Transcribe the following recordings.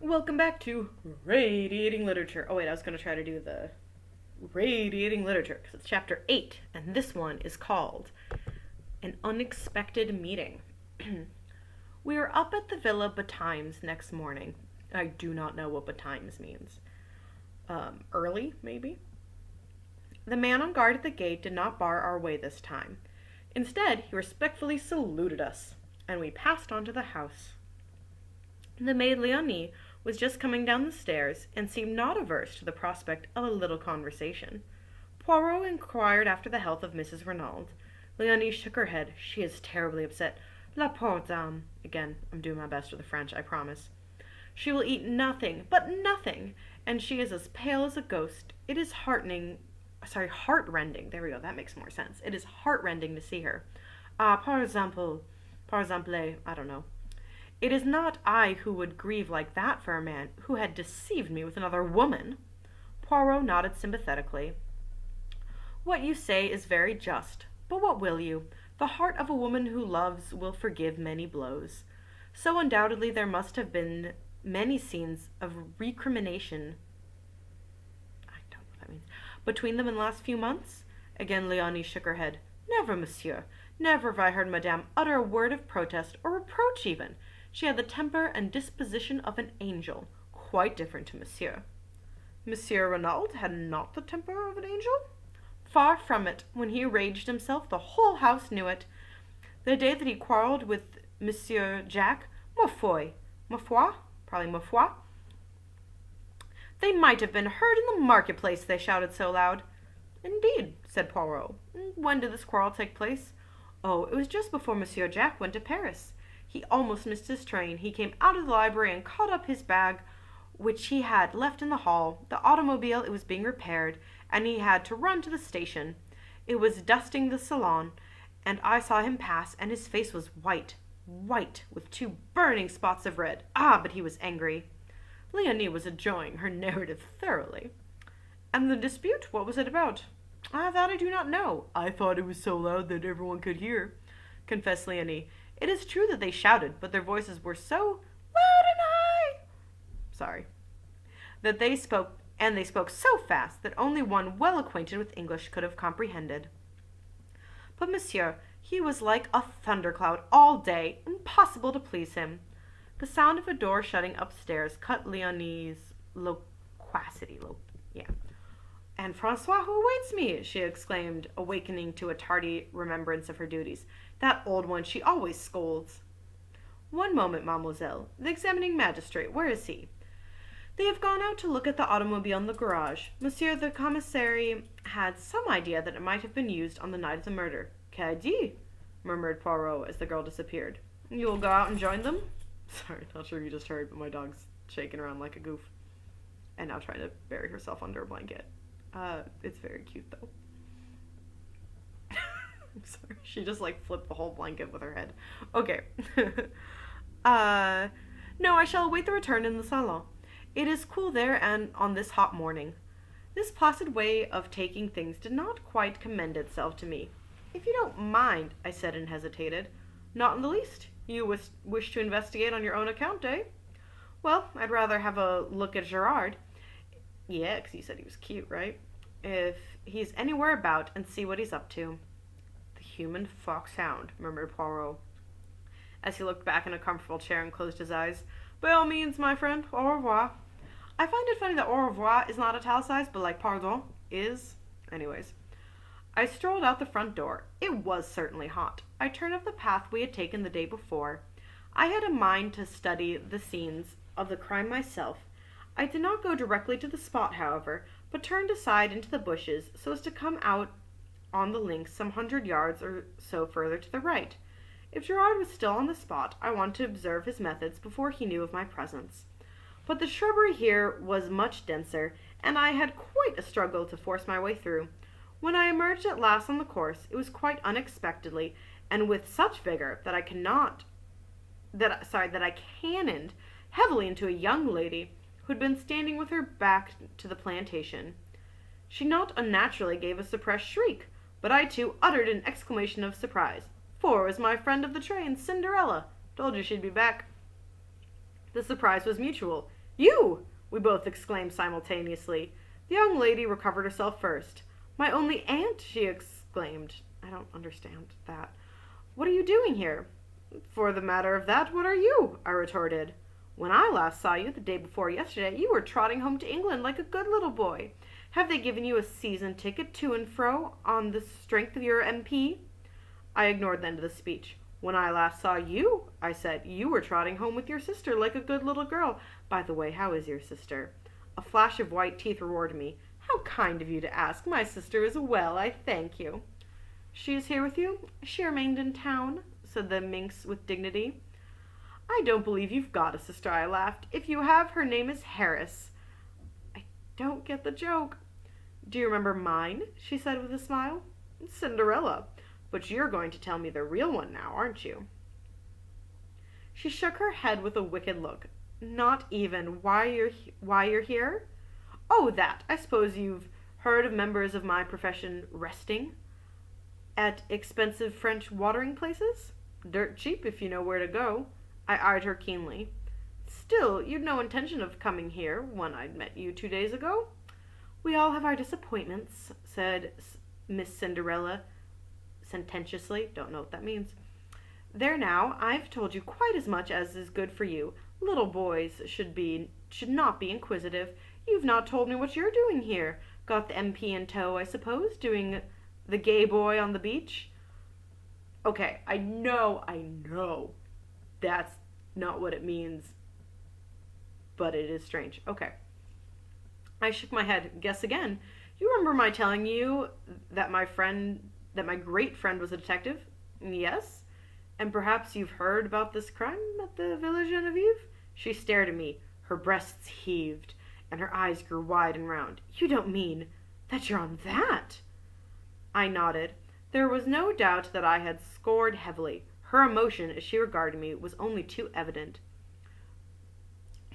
Welcome back to Radiating Literature. Oh, wait, I was going to try to do the Radiating Literature because it's chapter 8, and this one is called An Unexpected Meeting. We were up at the Villa Betimes next morning. I do not know what Betimes means. Early, maybe? The man on guard at the gate did not bar our way this time. Instead, he respectfully saluted us, and we passed on to the house. The maid Leonie was just coming down the stairs and seemed not averse to the prospect of a little conversation. Poirot inquired after the health of Mrs. Renaud. Leonie shook her head. She is terribly upset. La pauvre dame. Again, I'm doing my best with the French, I promise. She will eat nothing, but nothing, and she is as pale as a ghost. It is heartrending. There we go, that makes more sense. It is heartrending to see her. Par exemple, I don't know. It is not I who would grieve like that for a man who had deceived me with another woman. Poirot nodded sympathetically. What you say is very just, but what will you? The heart of a woman who loves will forgive many blows. So undoubtedly there must have been many scenes of recrimination, I don't know what that means, between them in the last few months? Again Leonie shook her head. Never, monsieur. Never have I heard Madame utter a word of protest, or reproach even. She had the temper and disposition of an angel, quite different to Monsieur. Monsieur Renaud had not the temper of an angel? Far from it. When he raged himself, the whole house knew it. The day that he quarrelled with Monsieur Jack, ma foi, probably ma foi. They might have been heard in the marketplace, they shouted so loud. Indeed, said Poirot. When did this quarrel take place? Oh, it was just before Monsieur Jack went to Paris. He almost missed his train. He came out of the library and caught up his bag, which he had left in the hall. The automobile, it was being repaired, and he had to run to the station. It was dusting the salon, and I saw him pass, and his face was white, with 2 burning spots of red. But he was angry. Leonie was enjoying her narrative thoroughly. And the dispute, what was it about? That I do not know. I thought it was so loud that everyone could hear, confessed Leonie. It is true that they shouted, but their voices were so loud and high, that they spoke so fast that only one well acquainted with English could have comprehended. But monsieur, he was like a thundercloud all day, impossible to please him. The sound of a door shutting upstairs cut Leonie's loquacity. And Francois, who awaits me, she exclaimed, awakening to a tardy remembrance of her duties. That old one, she always scolds. One moment, mademoiselle. The examining magistrate, where is he? They have gone out to look at the automobile in the garage. Monsieur the commissary had some idea that it might have been used on the night of the murder. Qu'a dit? Murmured Poirot as the girl disappeared. You will go out and join them? Sorry, not sure if you just heard, but my dog's shaking around like a goof. And now trying to bury herself under a blanket. It's very cute, though. I'm sorry. She just, flipped the whole blanket with her head. Okay. No, I shall await the return in the salon. It is cool there and on this hot morning. This placid way of taking things did not quite commend itself to me. If you don't mind, I said and hesitated. Not in the least. You wish to investigate on your own account, eh? Well, I'd rather have a look at Gerard. Yeah, 'cause you said he was cute, right? If he's anywhere about and see what he's up to. The human foxhound, murmured Poirot, as he looked back in a comfortable chair and closed his eyes. By all means, my friend, au revoir. I find it funny that au revoir is not italicized, but pardon is. Anyways. I strolled out the front door. It was certainly hot. I turned up the path we had taken the day before. I had a mind to study the scenes of the crime myself. I did not go directly to the spot, however, but turned aside into the bushes so as to come out on the links some 100 yards or so further to the right. If Gerard was still on the spot, I wanted to observe his methods before he knew of my presence. But the shrubbery here was much denser, and I had quite a struggle to force my way through. When I emerged at last on the course, it was quite unexpectedly, and with such vigor that I cannoned heavily into a young lady who had been standing with her back to the plantation. She not unnaturally gave a suppressed shriek, but I too uttered an exclamation of surprise. For it was my friend of the train, Cinderella. Told you she'd be back. The surprise was mutual. You! We both exclaimed simultaneously. The young lady recovered herself first. My only aunt, she exclaimed. I don't understand that. What are you doing here? For the matter of that, what are you? I retorted. When I last saw you, the day before yesterday, you were trotting home to England like a good little boy. Have they given you a season ticket to and fro on the strength of your MP? I ignored the end of the speech. When I last saw you, I said, you were trotting home with your sister like a good little girl. By the way, how is your sister? A flash of white teeth rewarded me. How kind of you to ask. My sister is well, I thank you. She is here with you? She remained in town, said the minx with dignity. I don't believe you've got a sister, I laughed. If you have, her name is Harris. I don't get the joke. Do you remember mine? She said with a smile. Cinderella. But you're going to tell me the real one now, aren't you? She shook her head with a wicked look. Not even why you're here? Oh, that. I suppose you've heard of members of my profession resting at expensive French watering places? Dirt cheap if you know where to go. I eyed her keenly. Still, you'd no intention of coming here when I'd met you 2 days ago? We all have our disappointments, said Miss Cinderella sententiously. Don't know what that means. There now, I've told you quite as much as is good for you. Little boys should not be inquisitive. You've not told me what you're doing here. Got the MP in tow, I suppose, doing the gay boy on the beach? Okay, I know. That's not what it means. But it is strange. Okay. I shook my head. Guess again. You remember my telling you that my great friend was a detective? Yes. And perhaps you've heard about this crime at the Villa Genevieve? She stared at me. Her breasts heaved, and her eyes grew wide and round. You don't mean that you're on that? I nodded. There was no doubt that I had scored heavily. Her emotion, as she regarded me, was only too evident.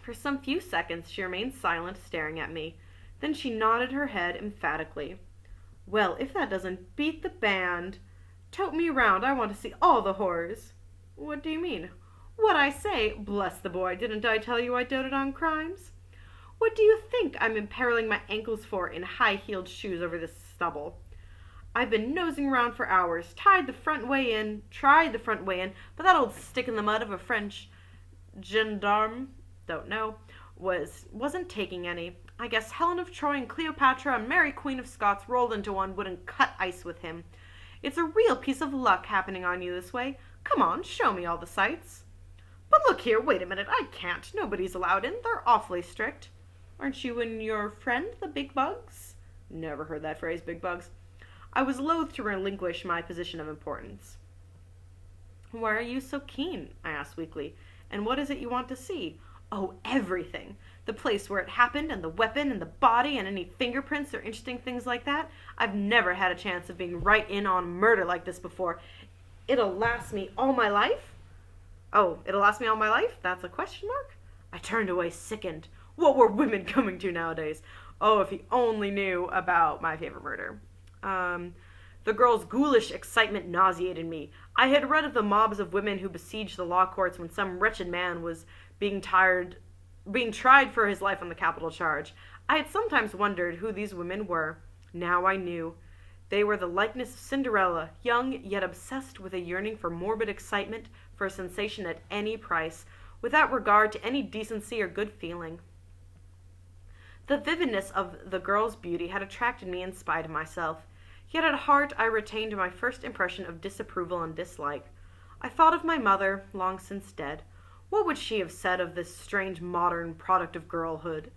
For some few seconds she remained silent, staring at me. Then she nodded her head emphatically. Well, if that doesn't beat the band. Tote me around. I want to see all the horrors. What do you mean? What I say. Bless the boy. Didn't I tell you I doted on crimes? What do you think I'm imperiling my ankles for in high-heeled shoes over this stubble? I've been nosing around for hours, tried the front way in, but that old stick in the mud of a French gendarme, don't know, wasn't taking any. I guess Helen of Troy and Cleopatra and Mary Queen of Scots rolled into one wouldn't cut ice with him. It's a real piece of luck happening on you this way. Come on, show me all the sights. But look here, wait a minute, I can't. Nobody's allowed in. They're awfully strict. Aren't you and your friend, the big bugs? Never heard that phrase, big bugs. I was loath to relinquish my position of importance. Why are you so keen? I asked weakly. And what is it you want to see? Oh, everything. The place where it happened, and the weapon, and the body, and any fingerprints or interesting things like that. I've never had a chance of being right in on murder like this before. It'll last me all my life? Oh, it'll last me all my life? That's a question mark? I turned away sickened. What were women coming to nowadays? Oh, if he only knew about my favorite murder. The girl's ghoulish excitement nauseated me. I had read of the mobs of women who besieged the law courts when some wretched man was being tried for his life on the capital charge. I had sometimes wondered who these women were. Now I knew. They were the likeness of Cinderella, young yet obsessed with a yearning for morbid excitement, for a sensation at any price, without regard to any decency or good feeling. The vividness of the girl's beauty had attracted me in spite of myself. Yet at heart I retained my first impression of disapproval and dislike. I thought of my mother, long since dead. What would she have said of this strange modern product of girlhood?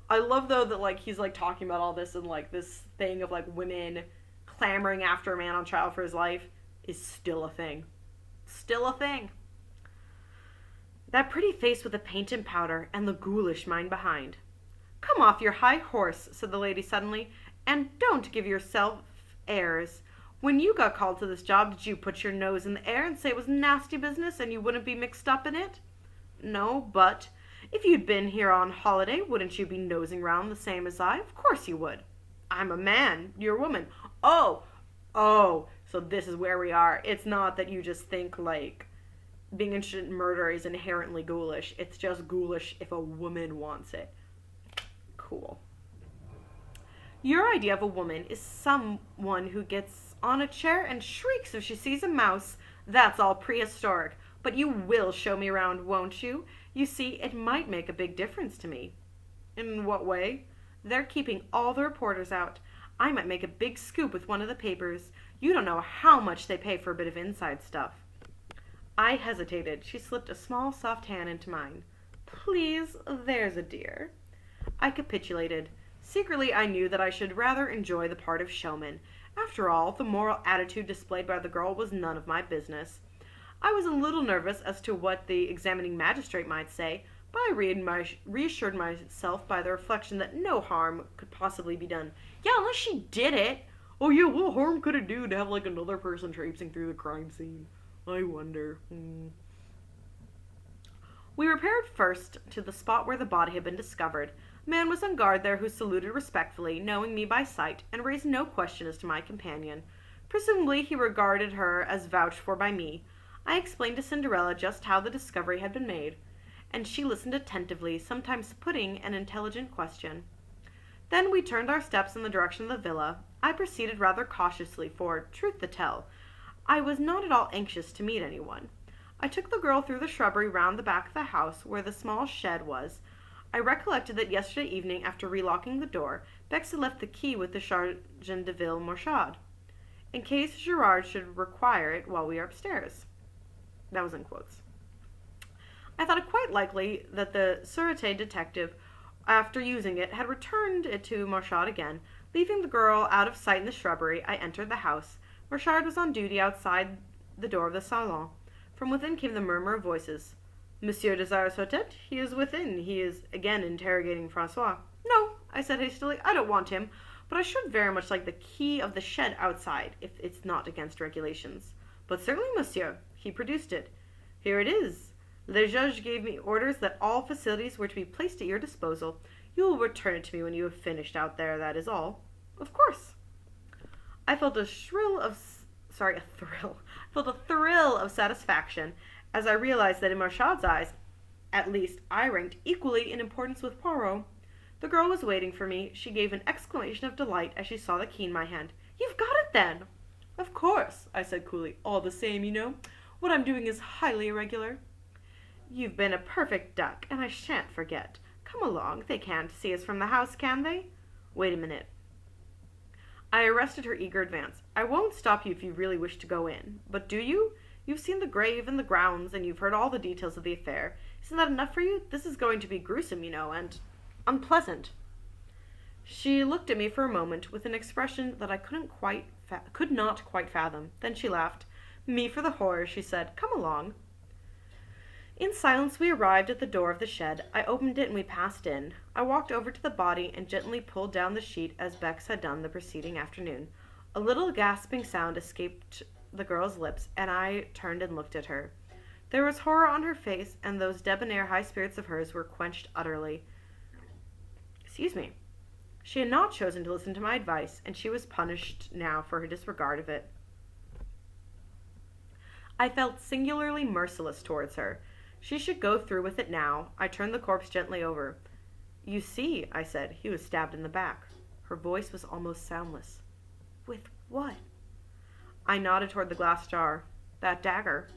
I love, though, that, he's, talking about all this and, this thing of, women clamoring after a man on trial for his life is still a thing. Still a thing. That pretty face with the paint and powder, and the ghoulish mind behind. Come off your high horse, said the lady suddenly, and don't give yourself airs. When you got called to this job, did you put your nose in the air and say it was nasty business and you wouldn't be mixed up in it? No, but if you'd been here on holiday, wouldn't you be nosing round the same as I? Of course you would. I'm a man, you're a woman. Oh, so this is where we are. It's not that you just think, being interested in murder is inherently ghoulish. It's just ghoulish if a woman wants it. Cool. Your idea of a woman is someone who gets on a chair and shrieks if she sees a mouse. That's all prehistoric. But you will show me around, won't you? You see, it might make a big difference to me. In what way? They're keeping all the reporters out. I might make a big scoop with one of the papers. You don't know how much they pay for a bit of inside stuff. I hesitated. She slipped a small, soft hand into mine. Please, there's a dear. I capitulated. Secretly, I knew that I should rather enjoy the part of showman. After all, the moral attitude displayed by the girl was none of my business. I was a little nervous as to what the examining magistrate might say, but I reassured myself by the reflection that no harm could possibly be done. Yeah, unless she did it. Oh yeah, what harm could it do to have like another person traipsing through the crime scene? I wonder. We repaired first to the spot where the body had been discovered. A man was on guard there who saluted respectfully, knowing me by sight, and raised no question as to my companion. Presumably he regarded her as vouched for by me. I explained to Cinderella just how the discovery had been made, and she listened attentively, sometimes putting an intelligent question. Then we turned our steps in the direction of the villa. I proceeded rather cautiously, for, truth to tell, I was not at all anxious to meet anyone. I took the girl through the shrubbery round the back of the house, where the small shed was. I recollected that yesterday evening, after relocking the door, Bex had left the key with the Sergeant de Ville Morchard, in case Gerard should require it while we are upstairs. That was in quotes. I thought it quite likely that the Sûreté detective, after using it, had returned it to Morchard again. Leaving the girl out of sight in the shrubbery, I entered the house. Morchard was on duty outside the door of the salon. From within came the murmur of voices. Monsieur desires Sautet? He is within. He is again interrogating Francois. No, I said hastily. I don't want him, but I should very much like the key of the shed outside, if it's not against regulations. But certainly, monsieur. He produced it. Here it is. Le juge gave me orders that all facilities were to be placed at your disposal. You will return it to me when you have finished out there, that is all. Of course. I felt a thrill of satisfaction as I realized that in Marchad's eyes, at least, I ranked equally in importance with Poirot. The girl was waiting for me. She gave an exclamation of delight as she saw the key in my hand. You've got it, then? Of course, I said coolly. All the same, you know, what I'm doing is highly irregular. You've been a perfect duck, and I shan't forget. Come along. They can't see us from the house, can they? Wait a minute. I arrested her eager advance. I won't stop you if you really wish to go in. But do you? You've seen the grave and the grounds, and you've heard all the details of the affair. Isn't that enough for you? This is going to be gruesome, you know, and unpleasant. She looked at me for a moment with an expression that I could not quite fathom. Then she laughed. Me for the horror, she said. Come along. In silence we arrived at the door of the shed. I opened it and we passed in. I walked over to the body and gently pulled down the sheet as Bex had done the preceding afternoon. A little gasping sound escaped the girl's lips, and I turned and looked at her. There was horror on her face, and those debonair high spirits of hers were quenched utterly. Excuse me. She had not chosen to listen to my advice, and she was punished now for her disregard of it. I felt singularly merciless towards her. She should go through with it now. I turned the corpse gently over. You see, I said, he was stabbed in the back. Her voice was almost soundless. With what? I nodded toward the glass jar. That dagger.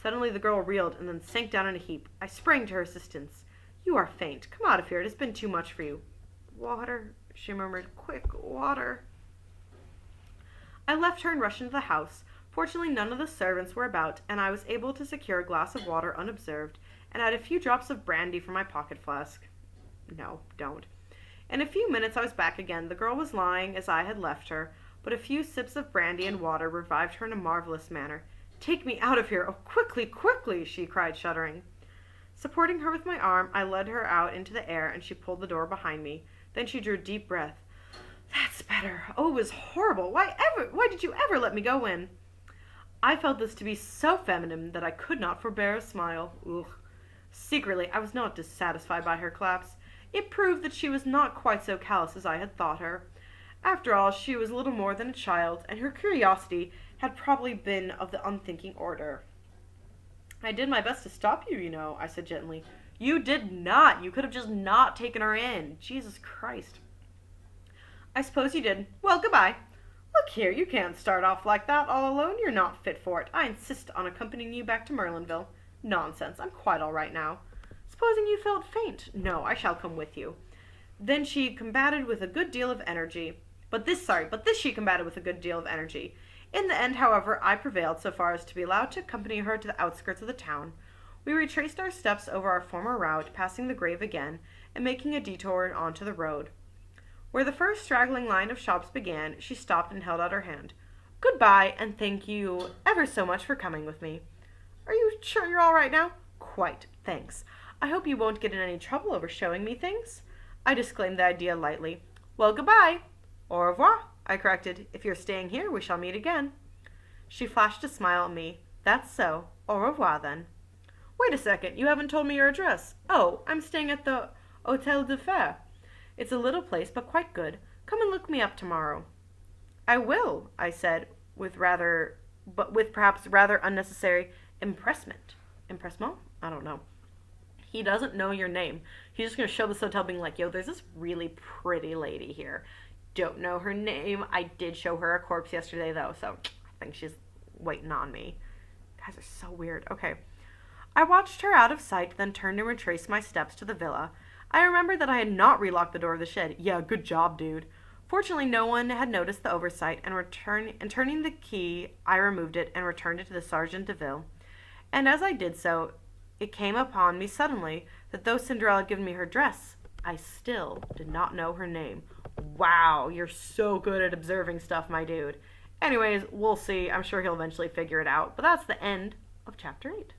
Suddenly the girl reeled and then sank down in a heap. I sprang to her assistance. You are faint. Come out of here. It has been too much for you. Water, she murmured. Quick, water. I left her and rushed into the house. Fortunately, none of the servants were about, and I was able to secure a glass of water unobserved, and add a few drops of brandy from my pocket flask. No, don't. In a few minutes I was back again. The girl was lying as I had left her, but a few sips of brandy and water revived her in a marvelous manner. Take me out of here! Oh, quickly, quickly! She cried, shuddering. Supporting her with my arm, I led her out into the air, and she pulled the door behind me. Then she drew a deep breath. That's better. Oh, it was horrible. Why did you ever let me go in? I felt this to be so feminine that I could not forbear a smile. Ugh. Secretly, I was not dissatisfied by her collapse. It proved that she was not quite so callous as I had thought her. After all, she was little more than a child, and her curiosity had probably been of the unthinking order. I did my best to stop you, you know, I said gently. You did not. You could have just not taken her in. Jesus Christ. I suppose you did. Well, goodbye. Look here, you can't start off like that all alone. You're not fit for it. I insist on accompanying you back to Merlinville. Nonsense. I'm quite all right now. Supposing you felt faint? No, I shall come with you. Then she combated with a good deal of energy. But this she combated with a good deal of energy. In the end, however, I prevailed so far as to be allowed to accompany her to the outskirts of the town. We retraced our steps over our former route, passing the grave again, and making a detour onto the road. Where the first straggling line of shops began, she stopped and held out her hand. Goodbye, and thank you ever so much for coming with me. Are you sure you're all right now? Quite, thanks. I hope you won't get in any trouble over showing me things. I disclaimed the idea lightly. Well, goodbye. Au revoir, I corrected. If you're staying here, we shall meet again. She flashed a smile at me. That's so. Au revoir, then. Wait a second, you haven't told me your address. Oh, I'm staying at the Hôtel de Fer. It's a little place, but quite good. Come and look me up tomorrow. I will, I said, with perhaps rather unnecessary impressment. Impressement? I don't know. He doesn't know your name. He's just going to show this hotel being like, yo, there's this really pretty lady here. Don't know her name. I did show her a corpse yesterday, though, so I think she's waiting on me. Guys are so weird. Okay. I watched her out of sight, then turned and retraced my steps to the villa. I remembered that I had not relocked the door of the shed. Yeah, good job, dude. Fortunately, no one had noticed the oversight, and turning the key, I removed it and returned it to the Sergeant de Ville. And as I did so, it came upon me suddenly that though Cinderella had given me her dress, I still did not know her name. Wow, you're so good at observing stuff, my dude. Anyways, we'll see. I'm sure he'll eventually figure it out. But that's the end of Chapter 8.